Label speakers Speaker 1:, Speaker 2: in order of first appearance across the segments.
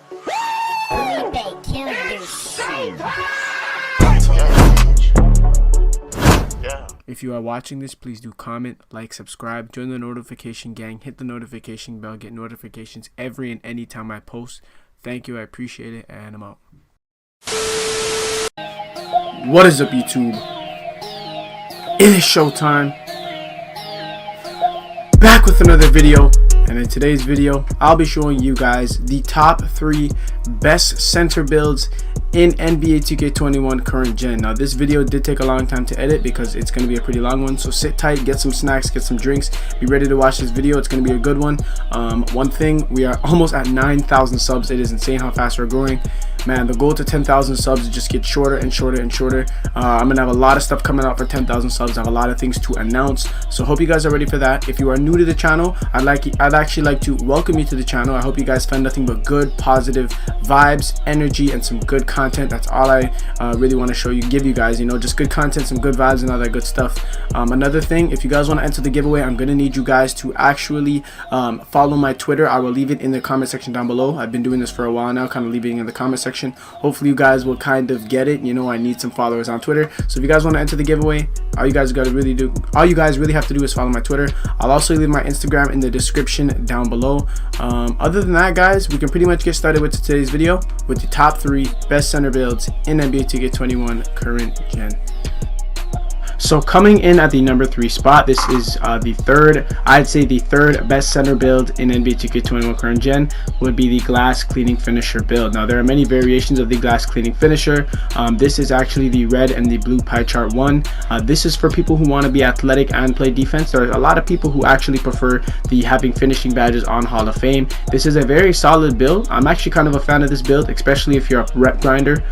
Speaker 1: Pewdiepie, kill this shit.
Speaker 2: If you are watching this, please do comment, like, subscribe, join the notification gang, hit the notification bell, get notifications every and any time I post. Thank you, I appreciate it, and I'm out. What is up, YouTube? It is showtime. Back with another video, and in today's video, I'll be showing you guys the top 3 best center builds in NBA 2K21 current gen. Now this video did take a long time to edit because it's going to be a pretty long one, so sit tight, get some snacks, get some drinks, be ready to watch this video. It's going to be a good one. One thing, we are almost at 9,000 subs. It is insane how fast we're growing. Man, the goal to 10,000 subs just gets shorter and shorter and shorter. I'm gonna have a lot of stuff coming out for 10,000 subs. I have a lot of things to announce, so hope you guys are ready for that. If you are new to the channel, I'd actually like to welcome you to the channel. I hope you guys find nothing but good, positive vibes, energy, and some good content. That's all I really want to give you guys. You know, just good content, some good vibes, and all that good stuff. Another thing, if you guys want to enter the giveaway, I'm gonna need you guys to actually follow my Twitter. I will leave it in the comment section down below. I've been doing this for a while now, kind of leaving it in the comment section. Hopefully you guys will kind of get it. You know, I need some followers on Twitter, so if you guys want to enter the giveaway, all you guys really have to do is follow my Twitter. I'll also leave my Instagram in the description down below. Other than that, guys, we can pretty much get started with today's video with the top 3 best center builds in NBA 2K21 current gen. So coming in at the number 3 spot, this is the third best center build in NBA 2K21 current gen, would be the glass cleaning finisher build. Now there are many variations of the glass cleaning finisher. This is actually the red and the blue pie chart one. This is for people who want to be athletic and play defense. There are a lot of people who actually prefer the having finishing badges on Hall of Fame. This is a very solid build. I'm actually kind of a fan of this build, especially if you're a rep grinder.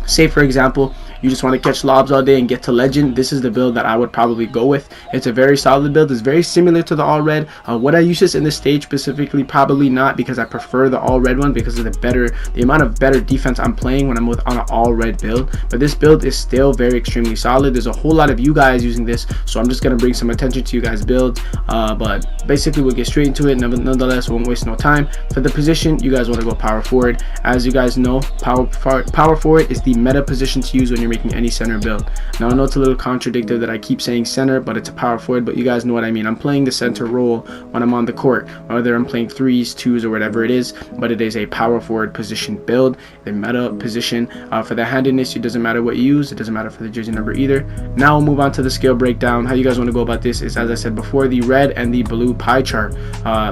Speaker 2: Say for example, you just want to catch lobs all day and get to legend. This is the build that I would probably go with. It's a very solid build. It's very similar to the all red. Would I use this in this stage specifically? Probably not, because I prefer the all red one because of the amount of better defense I'm playing when I'm on an all red build. But this build is still very extremely solid. There's a whole lot of you guys using this, so I'm just gonna bring some attention to you guys' builds. But basically we'll get straight into it. Nonetheless, won't waste no time. For the position, you guys want to go power forward. As you guys know, power forward is the meta position to use when you're making any center build. Now I know it's a little contradictory that I keep saying center, but it's a power forward, but you guys know what I mean. I'm playing the center role when I'm on the court, whether I'm playing 3s, 2s, or whatever it is, but it is a power forward position build, the meta position. For the handiness, it doesn't matter what you use. It doesn't matter for the jersey number either. Now we'll move on to the skill breakdown. How you guys want to go about this is, as I said before, the red and the blue pie chart.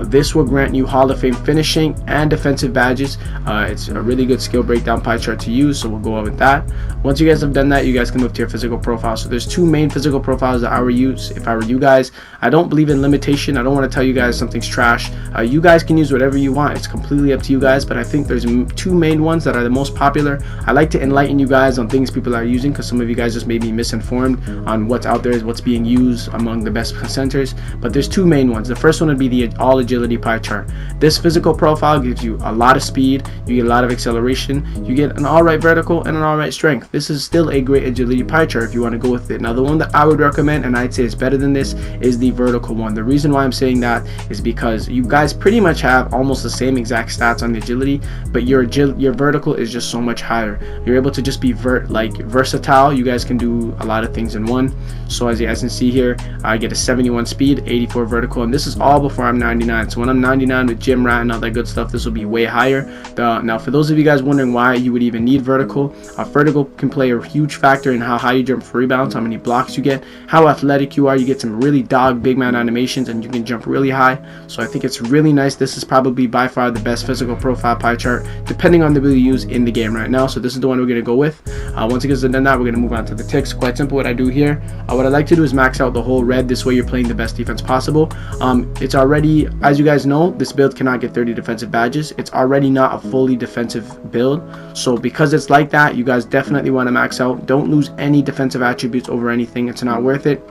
Speaker 2: This will grant you Hall of Fame finishing and defensive badges. It's a really good skill breakdown pie chart to use, so we'll go over that. Once you guys have done that, you guys can move to your physical profile. So there's 2 main physical profiles that I would use if I were you guys. I don't believe in limitation. I don't want to tell you guys something's trash. You guys can use whatever you want. It's completely up to you guys, but I think there's 2 main ones that are the most popular. I like to enlighten you guys on things people are using, because some of you guys just may be misinformed on what's out there, is what's being used among the best centers. But there's 2 main ones. The first one would be the all agility pie chart. This physical profile gives you a lot of speed, you get a lot of acceleration, you get an alright vertical and an alright strength. This is still a great agility pie chart if you want to go with it. Now the one that I would recommend, and I'd say is better than this, is the vertical one. The reason why I'm saying that is because you guys pretty much have almost the same exact stats on the agility, but your vertical is just so much higher. You're able to just be versatile. You guys can do a lot of things in one. So as you guys can see here, I get a 71 speed, 84 vertical, and this is all before I'm 99. So when I'm 99 with gym rat and all that good stuff, this will be way higher. Now for those of you guys wondering why you would even need vertical, vertical can play a huge factor in how high you jump for rebounds, how many blocks you get, how athletic you are. You get some really dog big man animations, and you can jump really high. So I think it's really nice. This is probably by far the best physical profile pie chart, depending on the build you use in the game right now. So this is the one we're going to go with. Once it gets done that, we're going to move on to the ticks. Quite simple what I do here. What I like to do is max out the whole red. This way you're playing the best defense possible. It's already, as you guys know, this build cannot get 30 defensive badges. It's already not a fully defensive build. So because it's like that, you guys definitely want to max out. Don't lose any defensive attributes over anything. It's not worth it.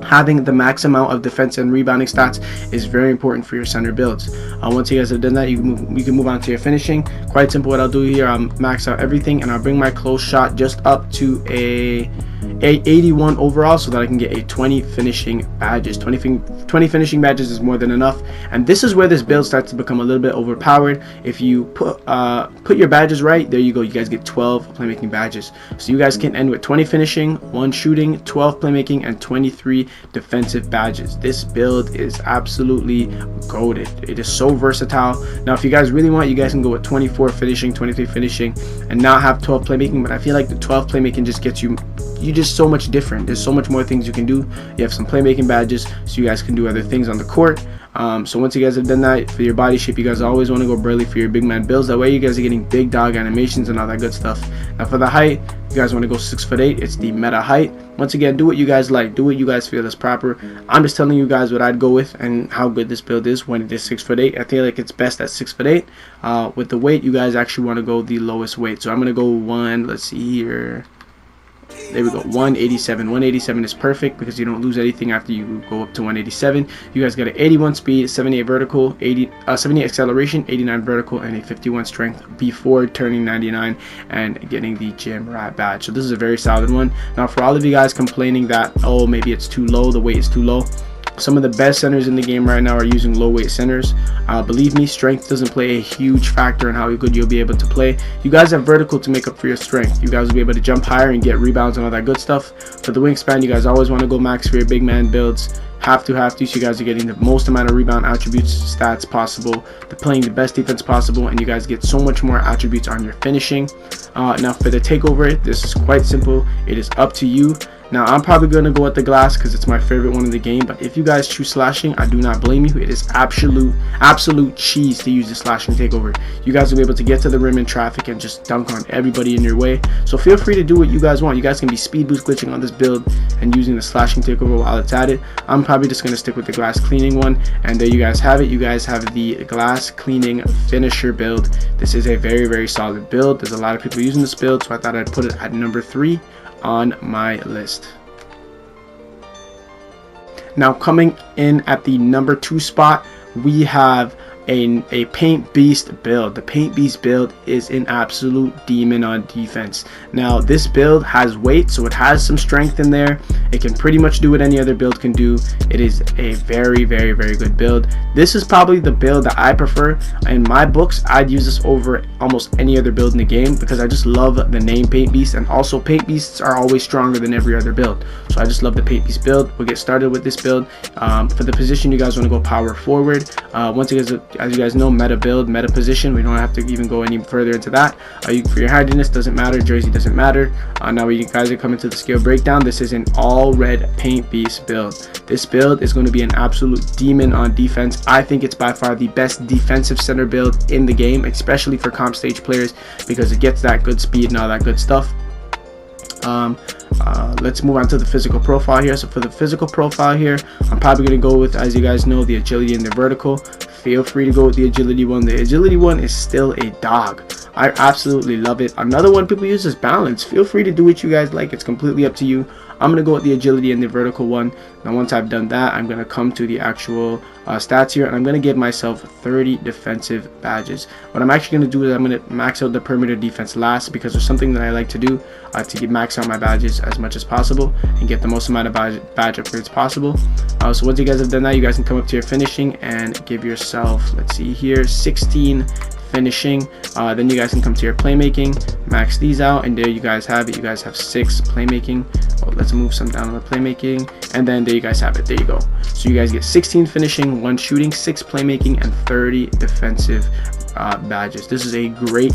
Speaker 2: having the max amount of defense and rebounding stats is very important for your center builds. Once you guys have done that, you can move on to your finishing. Quite simple. What I'll do here, I'll max out everything and I'll bring my close shot just up to a 81 overall, so that I can get a 20 finishing badges. 20 finishing badges is more than enough, and this is where this build starts to become a little bit overpowered. If you put your badges right, there you go, you guys get 12 playmaking badges. So you guys can end with 20 finishing, 1 shooting, 12 playmaking, and 23 defensive badges. This build is absolutely goated. It is so versatile. Now if you guys really want, you guys can go with 24 finishing, 23 finishing, and not have 12 playmaking, but I feel like the 12 playmaking just gets you just so much different. There's so much more things you can do. You have some playmaking badges, so you guys can do other things on the court. So once you guys have done that, for your body shape, you guys always want to go burly for your big man builds. That way you guys are getting big dog animations and all that good stuff. Now for the height, you guys want to go 6'8". It's the meta height. Once again, do what you guys like, do what you guys feel is proper. I'm just telling you guys what I'd go with and how good this build is when it is 6'8". I feel like it's best at 6'8". With the weight, you guys actually want to go the lowest weight. So I'm gonna go let's see here. There we go, 187. 187 is perfect because you don't lose anything after you go up to 187. You guys got an 81 speed, 78 vertical, 78 acceleration, 89 vertical, and a 51 strength before turning 99 and getting the gym rat badge. So this is a very solid one. Now for all of you guys complaining that, oh, maybe it's too low, the weight is too low, some of the best centers in the game right now are using low weight centers. Believe me, strength doesn't play a huge factor in how good you'll be able to play. You guys have vertical to make up for your strength. You guys will be able to jump higher and get rebounds and all that good stuff. For the wingspan, you guys always want to go max for your big man builds. Have to, so you guys are getting the most amount of rebound attributes, stats possible, playing the best defense possible, and you guys get so much more attributes on your finishing. Now for the takeover, this is quite simple. It is up to you. Now I'm probably going to go with the glass because it's my favorite one in the game, but if you guys choose slashing, I do not blame you. It is absolute cheese to use the slashing takeover. You guys will be able to get to the rim in traffic and just dunk on everybody in your way. So feel free to do what you guys want. You guys can be speed boost glitching on this build and using the slashing takeover while it's at it. I'm probably just going to stick with the glass cleaning one, and there you guys have it. You guys have the glass cleaning finisher build. This is a very solid build. There's a lot of people using this build, so I thought I'd put it at number 3 on my list. Now coming in at the number 2 spot, we have a paint beast build. The paint beast build is an absolute demon on defense. Now this build has weight, so it has some strength in there. It can pretty much do what any other build can do. It is a very good build. This is probably the build that I prefer. In my books, I'd use this over almost any other build in the game because I just love the name paint beast, and also paint beasts are always stronger than every other build. So I just love the paint beast build. We'll get started with this build. For the position, you guys want to go power forward. Once you guys, as you guys know, meta build, meta position, we don't have to even go any further into that. For your hardiness, doesn't matter, jersey doesn't matter. Now you guys are coming to the skill breakdown. This is an all red paint beast build. This build is going to be an absolute demon on defense. I think it's by far the best defensive center build in the game, especially for comp stage players, because it gets that good speed and all that good stuff. Let's move on to the physical profile here. So for the physical profile here, I'm probably going to go with, as you guys know, the agility and the vertical. Feel free to go with the agility one. The agility one is still a dog. I absolutely love it. Another one people use is balance. Feel free to do what you guys like. It's completely up to you. I'm going to go with the agility and the vertical one. Now once I've done that, I'm going to come to the actual stats here, and I'm going to give myself 30 defensive badges. What I'm actually going to do is I'm going to max out the perimeter defense last, because there's something that I like to do to max out my badges as much as possible and get the most amount of badge upgrades possible. So once you guys have done that, you guys can come up to your finishing and give yourself, let's see here, 16 finishing. Then you guys can come to your playmaking, max these out, and there you guys have it. You guys have 6 playmaking. Let's move some down on the playmaking, and then there you guys have it. There you go. So you guys get 16 finishing, 1 shooting, 6 playmaking, and 30 defensive badges. This is a great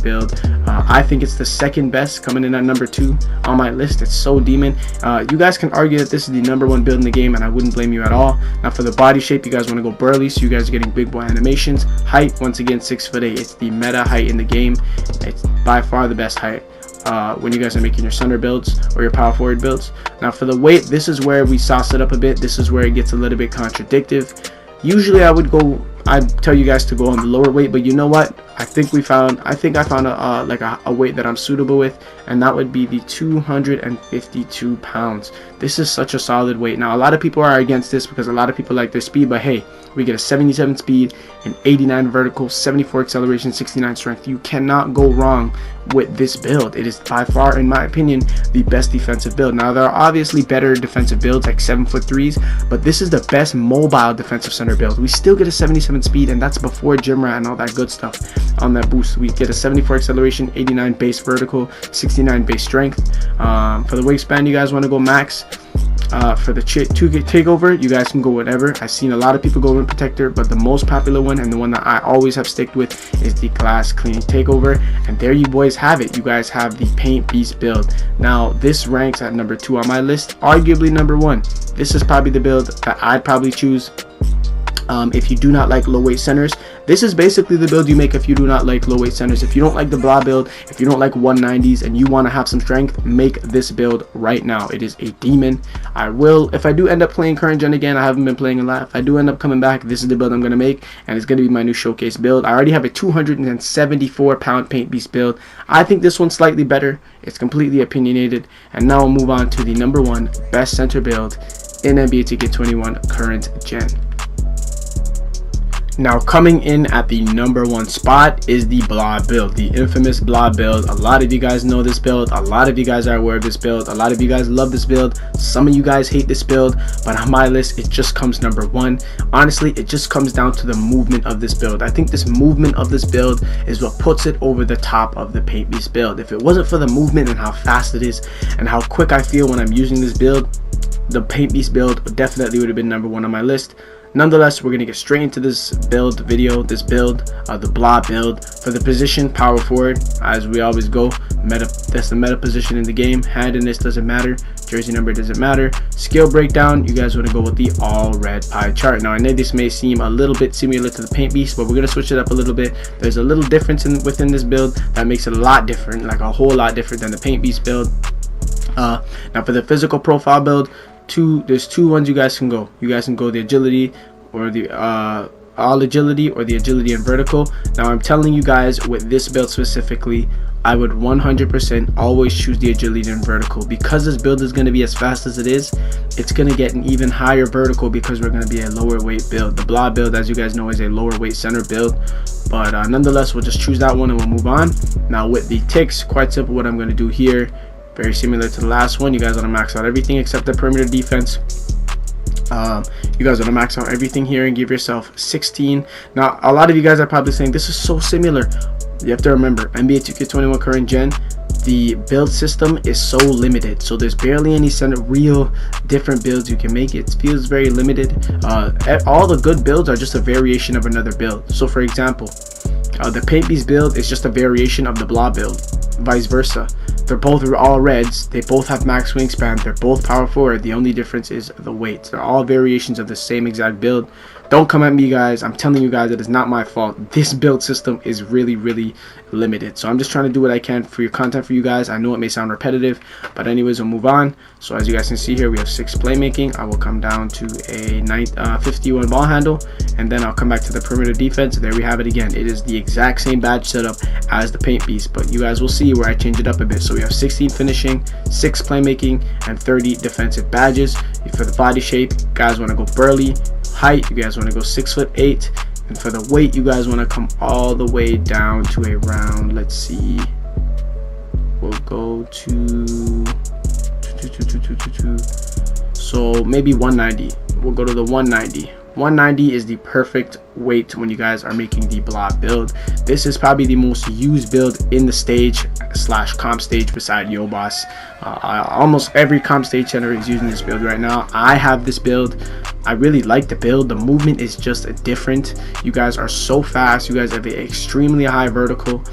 Speaker 2: build. I think it's the second best, coming in at number 2 on my list. It's so demon. You guys can argue that this is the number 1 build in the game, and I wouldn't blame you at all. Now for the body shape, you guys want to go burly, so you guys are getting big boy animations. Height, once again, 6'8". It's the meta height in the game. It's by far the best height when you guys are making your center builds or your power forward builds. Now for the weight, this is where we sauce it up a bit. This is where it gets a little bit contradictive. Usually I would I'd tell you guys to go on the lower weight, but you know what, I think I found a weight that I'm suitable with, and that would be the 252 pounds. This is such a solid weight. Now a lot of people are against this because a lot of people like their speed, but hey, we get a 77 speed, an 89 vertical, 74 acceleration, 69 strength. You cannot go wrong with this build. It is by far, in my opinion, the best defensive build. Now there are obviously better defensive builds like 7'3", but this is the best mobile defensive center build. We still get a 77 speed, and that's before gym rat and all that good stuff on that boost. We get a 74 acceleration, 89 base vertical, 69 base strength. For the wingspan, you guys want to go max. For the takeover, you guys can go whatever. I've seen a lot of people go rim protector, but the most popular one and the one that I always have sticked with is the glass cleaning takeover. And there you boys have it. You guys have the paint beast build. Now this ranks at number 2 on my list, arguably number 1. This is probably the build that I'd probably choose. If you do not like low weight centers, this is basically the build you make if you do not like low weight centers. If you don't like the Blob build, if you don't like 190s and you want to have some strength, make this build right now. It is a demon. I will, if I do end up playing current gen again, I haven't been playing a lot, if I do end up coming back, this is the build I'm going to make, and it's going to be my new showcase build. I already have a 274 pound paint beast build. I think this one's slightly better. It's completely opinionated. And now we'll move on to the number 1 best center build in NBA 2K21 current gen. Now coming in at the number 1 spot is the Blob build, the infamous Blob build. A lot of you guys know this build, a lot of you guys are aware of this build, a lot of you guys love this build, some of you guys hate this build, but on my list it just comes number 1. Honestly, it just comes down to the movement of this build. I think this movement of this build is what puts it over the top of the paint beast build. If it wasn't for the movement and how fast it is and how quick I feel when I'm using this build, the paint beast build definitely would have been number 1 on my list. Nonetheless, we're going to get straight into this build video, the Blob build. For the position, power forward, as we always go. That's the meta position in the game. Handedness doesn't matter. Jersey number doesn't matter. Skill breakdown, you guys want to go with the all red pie chart. Now I know this may seem a little bit similar to the paint beast, but we're going to switch it up a little bit. There's a little difference within this build that makes it a lot different, like a whole lot different than the paint beast build. Now for the physical profile build, there's 2 ones you guys can go. You guys can go the agility or the all agility or the agility and vertical. Now I'm telling you guys, with this build specifically, I would 100% always choose the agility and vertical, because this build is going to be as fast as it is. It's going to get an even higher vertical because we're going to be a lower weight build. The Blob build, as you guys know, is a lower weight center build, but nonetheless we'll just choose that one and we'll move on. Now with the ticks, quite simple what I'm going to do here. Very similar to the last one. You guys want to max out everything except the perimeter defense. You guys want to max out everything here and give yourself 16. Now a lot of you guys are probably saying this is so similar. You have to remember, NBA 2K21 current gen, the build system is so limited, so there's barely any real different builds you can make. It feels very limited. All the good builds are just a variation of another build. So for example, the paint beast build is just a variation of the Blob build, vice versa. They're both all reds, they both have max wingspan, they're both power forward. The only difference is the weights. They're all variations of the same exact build. Don't come at me guys, I'm telling you guys, it is not my fault. This build system is really limited, so I'm just trying to do what I can for your content for you guys. I know it may sound repetitive, but anyways, we'll move on. So as you guys can see here, we have 6 playmaking. I will come down to a 51 ball handle, and then I'll come back to the perimeter defense. There we have it again. It is the exact same badge setup as the paint beast, but you guys will see where I change it up a bit. So we have 16 finishing, 6 playmaking, and 30 defensive badges. For the body shape, you guys want to go burly. Height, you guys want to go 6'8", and for the weight, you guys want to come all the way down to around, let's see, we'll go to so maybe 190. We'll go to the 190. 190 is the perfect weight when you guys are making the Blob build. This is probably the most used build in the stage / comp stage beside Yo Boss. Almost every comp stage center is using this build right now. I have this build. I really like the build. The movement is just different. You guys are so fast. You guys have an extremely high vertical.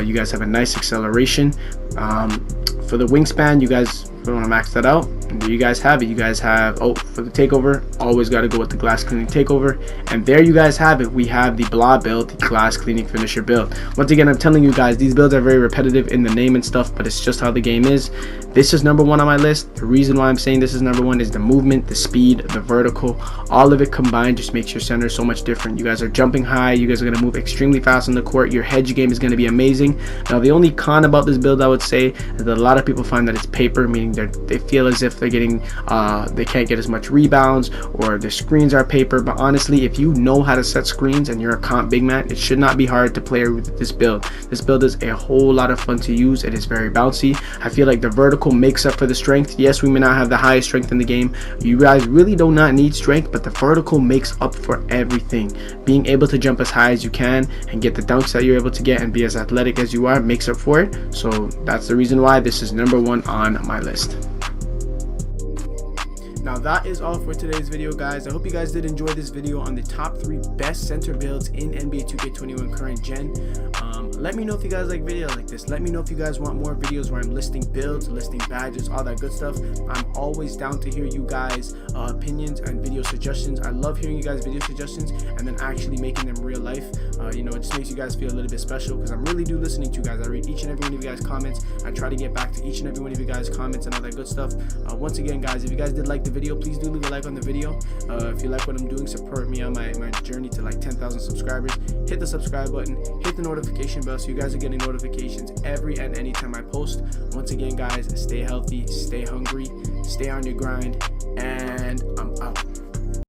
Speaker 2: You guys have a nice acceleration. For the wingspan, you guys want to max that out. And there you guys have it. You guys have, oh, for the takeover, always got to go with the glass cleaning takeover. And there you guys have it. We have the Blob Build, the glass cleaning finisher build. Once again, I'm telling you guys, these builds are very repetitive in the name and stuff, but it's just how the game is. This is number 1 on my list. The reason why I'm saying this is number 1 is the movement, the speed, the vertical, all of it combined just makes your center so much different. You guys are jumping high, you guys are going to move extremely fast on the court, your hedge game is going to be amazing. Now the only con about this build I would say is that a lot of people find that it's paper, meaning they feel as if they're getting they can't get as much rebounds, or their screens are paper. But honestly, if you know how to set screens and you're a comp big man, it should not be hard to play with this build. This build is a whole lot of fun to use. It is very bouncy. I feel like the vertical makes up for the strength. Yes, we may not have the highest strength in the game. You guys really do not need strength, but the vertical makes up for everything. Being able to jump as high as you can and get the dunks that you're able to get and be as athletic as you are makes up for it. So that's the reason why this is number 1 on my list. Now that is all for today's video, guys. I hope you guys did enjoy this video on the top 3 best center builds in NBA 2K21 current gen. Let me know if you guys like videos like this. Let me know if you guys want more videos where I'm listing builds, listing badges, all that good stuff. I'm always down to hear you guys opinions and video suggestions. I love hearing you guys video suggestions and then actually making them real life. You know, it just makes you guys feel a little bit special because I really do listening to you guys. I read each and every one of you guys comments. I try to get back to each and every one of you guys comments and all that good stuff. Once again, guys, if you guys did like the video, please do leave a like on the video. If you like what I'm doing, support me on my journey to like 10,000 subscribers. Hit the subscribe button, hit the notification bell so you guys are getting notifications every and any time I post. Once again, guys, stay healthy, stay hungry, stay on your grind,